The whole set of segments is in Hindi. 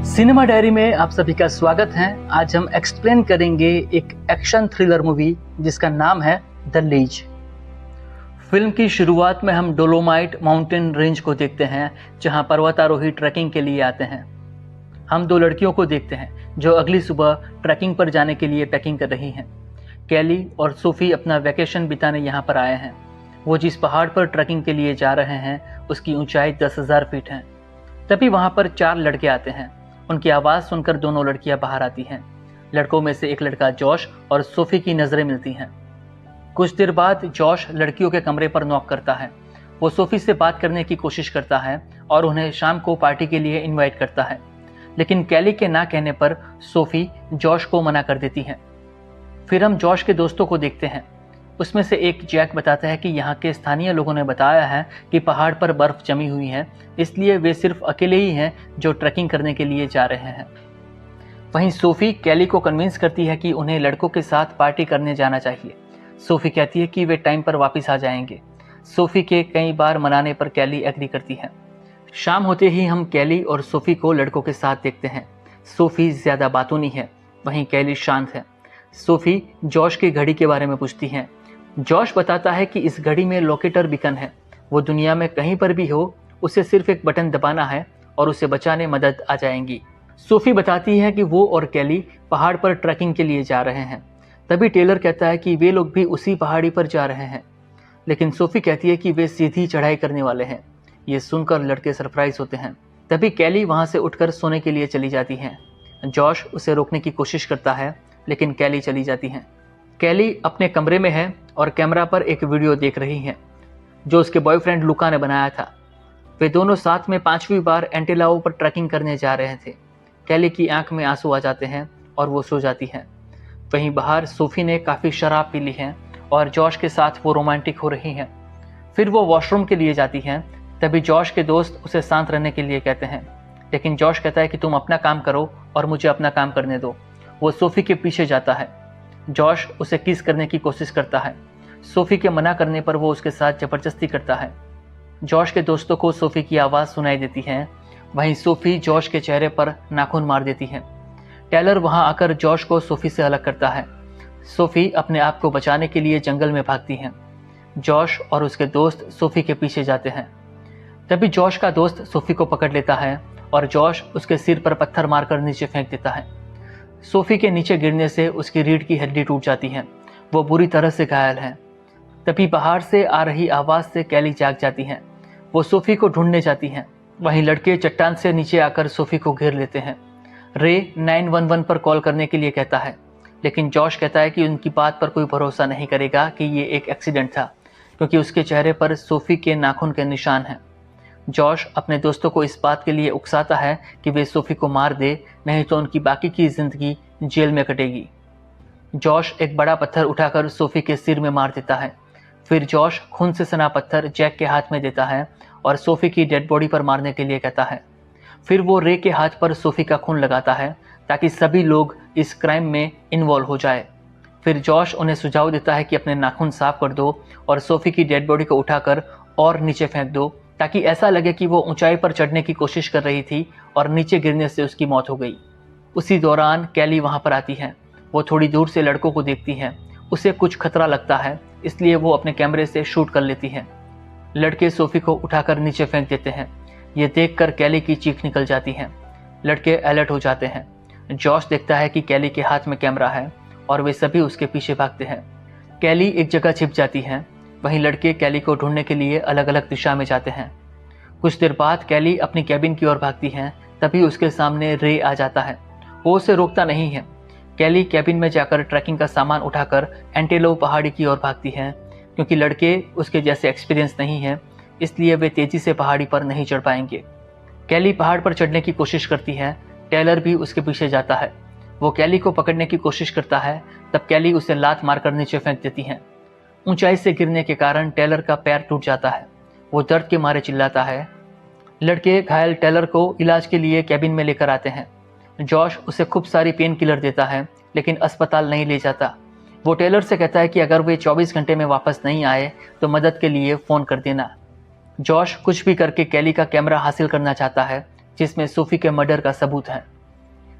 सिनेमा डायरी में आप सभी का स्वागत है। आज हम एक्सप्लेन करेंगे एक एक्शन थ्रिलर मूवी जिसका नाम है द लीज। फिल्म की शुरुआत में हम डोलोमाइट माउंटेन रेंज को देखते हैं, जहां पर्वतारोही ट्रैकिंग के लिए आते हैं। हम दो लड़कियों को देखते हैं जो अगली सुबह ट्रैकिंग पर जाने के लिए पैकिंग कर रही हैं। कैली और सोफी अपना वैकेशन बिताने यहाँ पर आए हैं। वो जिस पहाड़ पर ट्रैकिंग के लिए जा रहे हैं उसकी ऊंचाई 10,000 फीट है। तभी वहाँ पर 4 लड़के आते हैं। उनकी आवाज़ सुनकर दोनों लड़कियां बाहर आती हैं। लड़कों में से एक लड़का जॉश और सोफी की नज़रें मिलती हैं। कुछ देर बाद जॉश लड़कियों के कमरे पर नॉक करता है। वो सोफी से बात करने की कोशिश करता है और उन्हें शाम को पार्टी के लिए इनवाइट करता है, लेकिन कैली के ना कहने पर सोफी जॉश को मना कर देती है। फिर हम जॉश के दोस्तों को देखते हैं। उसमें से एक जैक बताता है कि यहाँ के स्थानीय लोगों ने बताया है कि पहाड़ पर बर्फ जमी हुई है, इसलिए वे सिर्फ अकेले ही हैं जो ट्रैकिंग करने के लिए जा रहे हैं। वहीं सोफी कैली को कन्विंस करती है कि उन्हें लड़कों के साथ पार्टी करने जाना चाहिए। सोफी कहती है कि वे टाइम पर वापस आ जाएंगे। सोफी के कई बार मनाने पर कैली एग्री करती है। शाम होते ही हम कैली और सोफी को लड़कों के साथ देखते हैं। सोफी ज़्यादा बातूनी है, वहीं कैली शांत है। सोफी जॉश की घड़ी के बारे में पूछती है। जॉश बताता है कि इस घड़ी में लोकेटर बीकन है। वो दुनिया में कहीं पर भी हो, उसे सिर्फ एक बटन दबाना है और उसे बचाने मदद आ जाएंगी। सोफी बताती है कि वो और कैली पहाड़ पर ट्रैकिंग के लिए जा रहे हैं। तभी टेलर कहता है कि वे लोग भी उसी पहाड़ी पर जा रहे हैं, लेकिन सोफी कहती है कि वे सीधी चढ़ाई करने वाले हैं। ये सुनकर लड़के सरप्राइज होते हैं। तभी कैली वहाँ से उठकर सोने के लिए चली जाती है। जॉश उसे रोकने की कोशिश करता है, लेकिन कैली चली जाती है। कैली अपने कमरे में है और कैमरा पर एक वीडियो देख रही है जो उसके बॉयफ्रेंड लुका ने बनाया था। वे दोनों साथ में 5वीं बार एंटेलाओ पर ट्रैकिंग करने जा रहे थे। कैली की आंख में आंसू आ जाते हैं और वो सो जाती है। वहीं बाहर सोफी ने काफ़ी शराब पी ली है और जॉश के साथ वो रोमांटिक हो रही हैं। फिर वो वॉशरूम के लिए जाती हैं। तभी जॉश के दोस्त उसे शांत रहने के लिए कहते हैं, लेकिन जॉश कहता है कि तुम अपना काम करो और मुझे अपना काम करने दो। वो सोफी के पीछे जाता है। जॉश उसे किस करने की कोशिश करता है। सोफी के मना करने पर वो उसके साथ जबरदस्ती करता है। जॉश के दोस्तों को सोफी की आवाज़ सुनाई देती है। वहीं सोफी जॉश के चेहरे पर नाखून मार देती है। टेलर वहां आकर जॉश को सोफी से अलग करता है। सोफी अपने आप को बचाने के लिए जंगल में भागती है। जॉश और उसके दोस्त सोफी के पीछे जाते हैं। तभी जॉश का दोस्त सोफी को पकड़ लेता है और जॉश उसके सिर पर पत्थर मारकर नीचे फेंक देता है। सोफी के नीचे गिरने से उसकी रीढ़ की हड्डी टूट जाती है। वो बुरी तरह से घायल है। तभी बाहर से आ रही आवाज़ से कैली जाग जाती है। वो सोफी को ढूंढने जाती हैं। वहीं लड़के चट्टान से नीचे आकर सोफी को घेर लेते हैं। रे 911 पर कॉल करने के लिए कहता है, लेकिन जॉश कहता है कि उनकी बात पर कोई भरोसा नहीं करेगा कि ये एक एक्सीडेंट था, क्योंकि उसके चेहरे पर सोफी के नाखून के निशान हैं। जॉश अपने दोस्तों को इस बात के लिए उकसाता है कि वे सोफी को मार दे, नहीं तो उनकी बाकी की ज़िंदगी जेल में कटेगी। जॉश एक बड़ा पत्थर उठाकर सोफी के सिर में मार देता है। फिर जॉश खून से सना पत्थर जैक के हाथ में देता है और सोफी की डेड बॉडी पर मारने के लिए कहता है। फिर वो रे के हाथ पर सोफी का खून लगाता है ताकि सभी लोग इस क्राइम में इन्वॉल्व हो जाए। फिर जॉश उन्हें सुझाव देता है कि अपने नाखून साफ कर दो और सोफी की डेड बॉडी को उठाकर और नीचे फेंक दो, ताकि ऐसा लगे कि वो ऊंचाई पर चढ़ने की कोशिश कर रही थी और नीचे गिरने से उसकी मौत हो गई। उसी दौरान कैली वहाँ पर आती है। वो थोड़ी दूर से लड़कों को देखती है। उसे कुछ खतरा लगता है, इसलिए वो अपने कैमरे से शूट कर लेती है। लड़के सोफी को उठाकर नीचे फेंक देते हैं। ये देखकर कैली की चीख निकल जाती है। लड़के अलर्ट हो जाते हैं। जॉश देखता है कि कैली के हाथ में कैमरा है और वे सभी उसके पीछे भागते हैं। कैली एक जगह छिप जाती है। वहीं लड़के कैली को ढूंढने के लिए अलग अलग दिशा में जाते हैं। कुछ देर बाद कैली अपनी कैबिन की ओर भागती है। तभी उसके सामने रे आ जाता है। वो उसे रोकता नहीं है। कैली कैबिन में जाकर ट्रैकिंग का सामान उठाकर एंटेलो पहाड़ी की ओर भागती है। क्योंकि लड़के उसके जैसे एक्सपीरियंस नहीं है, इसलिए वे तेजी से पहाड़ी पर नहीं चढ़ पाएंगे। कैली पहाड़ पर चढ़ने की कोशिश करती है। टेलर भी उसके पीछे जाता है। वो कैली को पकड़ने की कोशिश करता है, तब कैली उसे लात मारकर नीचे फेंक देती है। ऊंचाई से गिरने के कारण टेलर का पैर टूट जाता है। वो दर्द के मारे चिल्लाता है। लड़के घायल टेलर को इलाज के लिए कैबिन में लेकर आते हैं। जॉश उसे खूब सारी पेन किलर देता है, लेकिन अस्पताल नहीं ले जाता। वो टेलर से कहता है कि अगर वे 24 घंटे में वापस नहीं आए तो मदद के लिए फ़ोन कर देना। जॉश कुछ भी करके कैली का कैमरा हासिल करना चाहता है, जिसमें सोफी के मर्डर का सबूत है।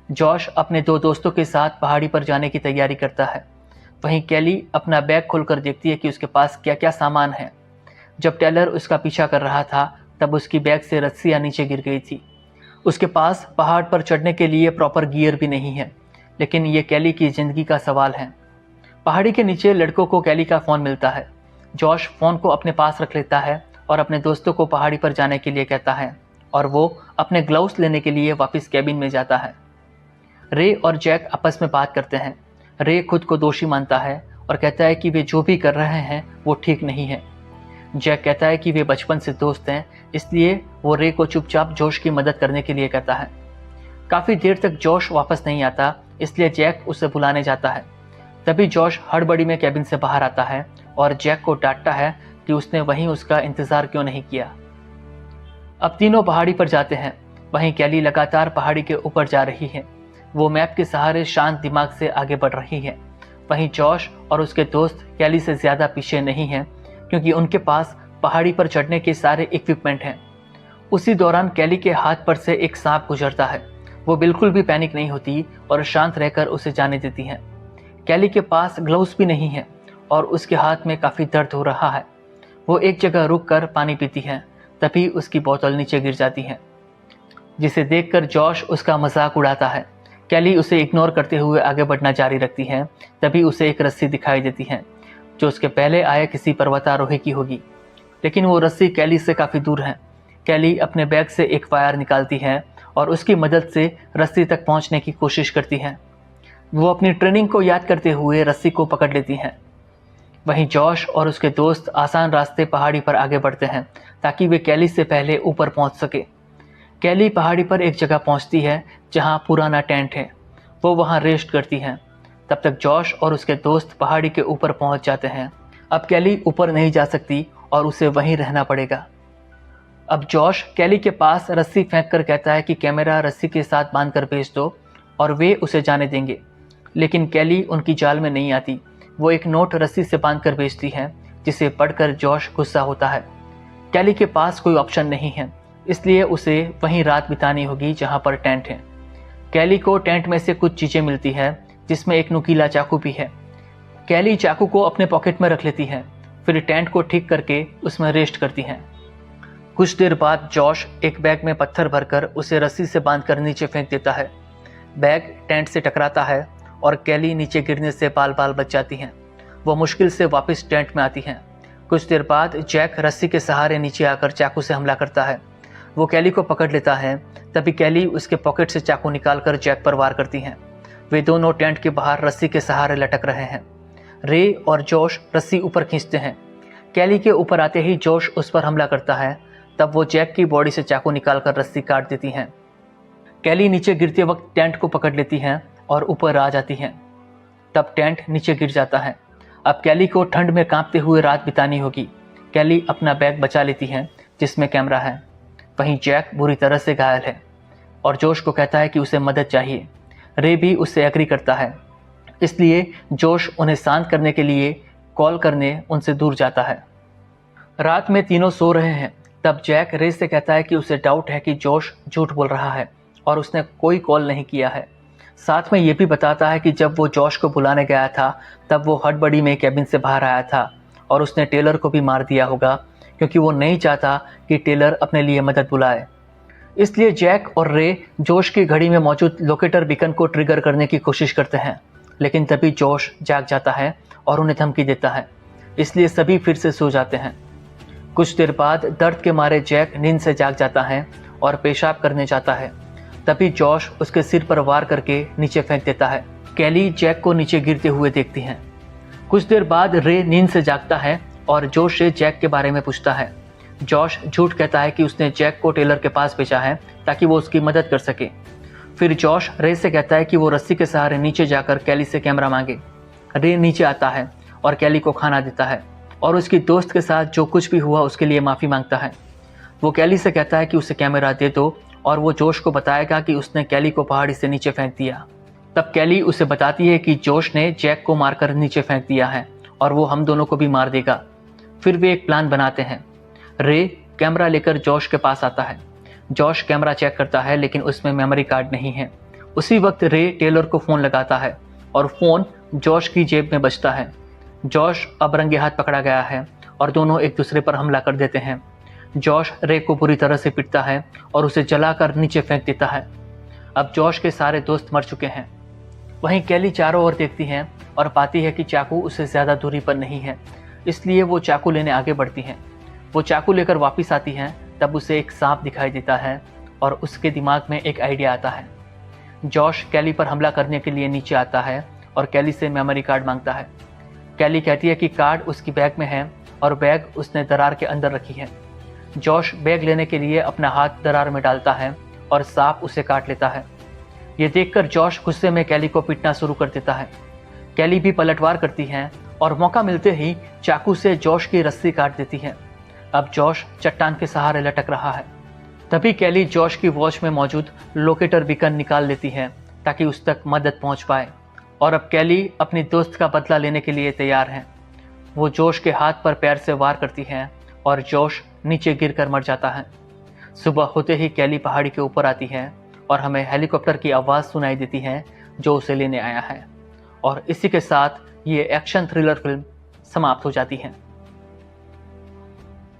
जॉश अपने दो दोस्तों के साथ पहाड़ी पर जाने की तैयारी करता है। वहीं कैली अपना बैग खोलकर देखती है कि उसके पास क्या क्या सामान है। जब टेलर उसका पीछा कर रहा था तब उसकी बैग से रस्सियाँ नीचे गिर गई थी। उसके पास पहाड़ पर चढ़ने के लिए प्रॉपर गियर भी नहीं है, लेकिन ये कैली की ज़िंदगी का सवाल है। पहाड़ी के नीचे लड़कों को कैली का फ़ोन मिलता है। जॉश फ़ोन को अपने पास रख लेता है और अपने दोस्तों को पहाड़ी पर जाने के लिए कहता है और वो अपने ग्लव्स लेने के लिए वापस कैबिन में जाता है। रे और जैक आपस में बात करते हैं। रे खुद को दोषी मानता है और कहता है कि वे जो भी कर रहे हैं वो ठीक नहीं है। जैक कहता है कि वे बचपन से दोस्त हैं, इसलिए वो रे को चुपचाप जॉश की मदद करने के लिए कहता है। काफ़ी देर तक जॉश वापस नहीं आता, इसलिए जैक उसे बुलाने जाता है। तभी जॉश हड़बड़ी में कैबिन से बाहर आता है और जैक को डांटता है कि उसने वहीं उसका इंतज़ार क्यों नहीं किया। अब तीनों पहाड़ी पर जाते हैं। वहीं कैली लगातार पहाड़ी के ऊपर जा रही है। वो मैप के सहारे शांत दिमाग से आगे बढ़ रही है। वहीं जॉश और उसके दोस्त कैली से ज़्यादा पीछे नहीं हैं, क्योंकि उनके पास पहाड़ी पर चढ़ने के सारे इक्विपमेंट हैं। उसी दौरान कैली के हाथ पर से एक सांप गुजरता है। वो बिल्कुल भी पैनिक नहीं होती और शांत रहकर उसे जाने देती हैं। कैली के पास ग्लव्स भी नहीं है और उसके हाथ में काफ़ी दर्द हो रहा है। वो एक जगह रुककर पानी पीती है, तभी उसकी बोतल नीचे गिर जाती है, जिसे देखकर जॉश उसका मजाक उड़ाता है। कैली उसे इग्नोर करते हुए आगे बढ़ना जारी रखती है। तभी उसे एक रस्सी दिखाई देती है जो उसके पहले आए किसी पर्वतारोही की होगी, लेकिन वो रस्सी कैली से काफ़ी दूर है। कैली अपने बैग से एक वायर निकालती है और उसकी मदद से रस्सी तक पहुंचने की कोशिश करती है। वो अपनी ट्रेनिंग को याद करते हुए रस्सी को पकड़ लेती हैं। वहीं जॉश और उसके दोस्त आसान रास्ते पहाड़ी पर आगे बढ़ते हैं ताकि वे कैली से पहले ऊपर पहुंच सके। कैली पहाड़ी पर एक जगह पहुंचती है जहां पुराना टेंट है। वो वहां रेस्ट करती हैं। तब तक जॉश और उसके दोस्त पहाड़ी के ऊपर पहुंच जाते हैं। अब कैली ऊपर नहीं जा सकती और उसे वहीं रहना पड़ेगा। अब जॉश कैली के पास रस्सी फेंक कर कहता है कि कैमरा रस्सी के साथ बांध कर भेज दो और वे उसे जाने देंगे, लेकिन कैली उनकी जाल में नहीं आती। वो एक नोट रस्सी से बांध कर भेजती है, जिसे पढ़कर जॉश गुस्सा होता है। कैली के पास कोई ऑप्शन नहीं है, इसलिए उसे वहीं रात बितानी होगी जहां पर टेंट है। कैली को टेंट में से कुछ चीज़ें मिलती है, जिसमें एक नुकीला चाकू भी है। कैली चाकू को अपने पॉकेट में रख लेती है, फिर टेंट को ठीक करके उसमें रेस्ट करती है। कुछ देर बाद जॉश एक बैग में पत्थर भरकर उसे रस्सी से बांधकर नीचे फेंक देता है। बैग टेंट से टकराता है और कैली नीचे गिरने से बाल बाल बच जाती हैं। वो मुश्किल से वापस टेंट में आती हैं। कुछ देर बाद जैक रस्सी के सहारे नीचे आकर चाकू से हमला करता है। वो कैली को पकड़ लेता है। तभी कैली उसके पॉकेट से चाकू निकालकर जैक पर वार करती हैं। वे दोनों टेंट के बाहर रस्सी के सहारे लटक रहे हैं। रे और जॉश रस्सी ऊपर खींचते हैं। कैली के ऊपर आते ही जॉश उस पर हमला करता है। तब वो जैक की बॉडी से चाकू निकालकर रस्सी काट देती हैं। कैली नीचे गिरते वक्त टेंट को पकड़ लेती हैं और ऊपर आ जाती हैं। तब टेंट नीचे गिर जाता है। अब कैली को ठंड में कांपते हुए रात बितानी होगी। कैली अपना बैग बचा लेती है, जिसमें कैमरा है। वहीं जैक बुरी तरह से घायल है और जोश को कहता है कि उसे मदद चाहिए। रे भी उससे एग्री करता है, इसलिए जोश उन्हें शांत करने के लिए कॉल करने उनसे दूर जाता है। रात में तीनों सो रहे हैं। तब जैक रे से कहता है कि उसे डाउट है कि जोश झूठ बोल रहा है और उसने कोई कॉल नहीं किया है। साथ में ये भी बताता है कि जब वो जॉश को बुलाने गया था तब वो हड़बड़ी में कैबिन से बाहर आया था और उसने टेलर को भी मार दिया होगा, क्योंकि वो नहीं चाहता कि टेलर अपने लिए मदद बुलाए। इसलिए जैक और रे जोश की घड़ी में मौजूद लोकेटर बीकन को ट्रिगर करने की कोशिश करते हैं, लेकिन तभी जोश जाग जाता है और उन्हें धमकी देता है। इसलिए सभी फिर से सो जाते हैं। कुछ देर बाद दर्द के मारे जैक नींद से जाग जाता है और पेशाब करने जाता है। तभी जॉश उसके सिर पर वार करके नीचे फेंक देता है। कैली जैक को नीचे गिरते हुए देखती हैं। कुछ देर बाद रे नींद से जागता है और जोश से जैक के बारे में पूछता है। जॉश झूठ कहता है कि उसने जैक को टेलर के पास भेजा है ताकि वो उसकी मदद कर सके। फिर जॉश रे से कहता है कि वो रस्सी के सहारे नीचे जाकर कैली से कैमरा मांगे। रे नीचे आता है और कैली को खाना देता है और उसकी दोस्त के साथ जो कुछ भी हुआ उसके लिए माफ़ी मांगता है। वो कैली से कहता है कि उसे कैमरा दे दो और वो जोश को बताएगा कि उसने कैली को पहाड़ी से नीचे फेंक दिया। तब कैली उसे बताती है कि जोश ने जैक को मारकर नीचे फेंक दिया है और वो हम दोनों को भी मार देगा। फिर वे एक प्लान बनाते हैं। रे कैमरा लेकर जोश के पास आता है। जोश कैमरा चेक करता है, लेकिन उसमें मेमोरी कार्ड नहीं है। उसी वक्त रे टेलर को फ़ोन लगाता है और फ़ोन जॉश की जेब में बजता है। जॉश अब रंगे हाथ पकड़ा गया है और दोनों एक दूसरे पर हमला कर देते हैं। जॉश रे को बुरी तरह से पीटता है और उसे जलाकर नीचे फेंक देता है। अब जॉश के सारे दोस्त मर चुके हैं। वहीं कैली चारों ओर देखती है और पाती है कि चाकू उससे ज़्यादा दूरी पर नहीं है, इसलिए वो चाकू लेने आगे बढ़ती हैं। वो चाकू लेकर वापस आती हैं, तब उसे एक सांप दिखाई देता है और उसके दिमाग में एक आइडिया आता है। जॉश कैली पर हमला करने के लिए नीचे आता है और कैली से मेमोरी कार्ड मांगता है। कैली कहती है कि कार्ड उसकी बैग में है और बैग उसने दरार के अंदर रखी है। जॉश बैग लेने के लिए अपना हाथ दरार में डालता है और सांप उसे काट लेता है। ये देखकर जॉश गुस्से में कैली को पीटना शुरू कर देता है। कैली भी पलटवार करती है और मौका मिलते ही चाकू से जॉश की रस्सी काट देती है। अब जॉश चट्टान के सहारे लटक रहा है। तभी कैली जॉश की वॉच में मौजूद लोकेटर बीकन निकाल लेती है ताकि उस तक मदद पहुंच पाए। और अब कैली अपनी दोस्त का बदला लेने के लिए तैयार है। वो जॉश के हाथ पर पैर से वार करती है और जॉश नीचे गिरकर मर जाता है। सुबह होते ही कैली पहाड़ी के ऊपर आती है और हमें हेलीकॉप्टर की आवाज़ सुनाई देती है जो उसे लेने आया है। और इसी के साथ ये एक्शन थ्रिलर फिल्म समाप्त हो जाती है।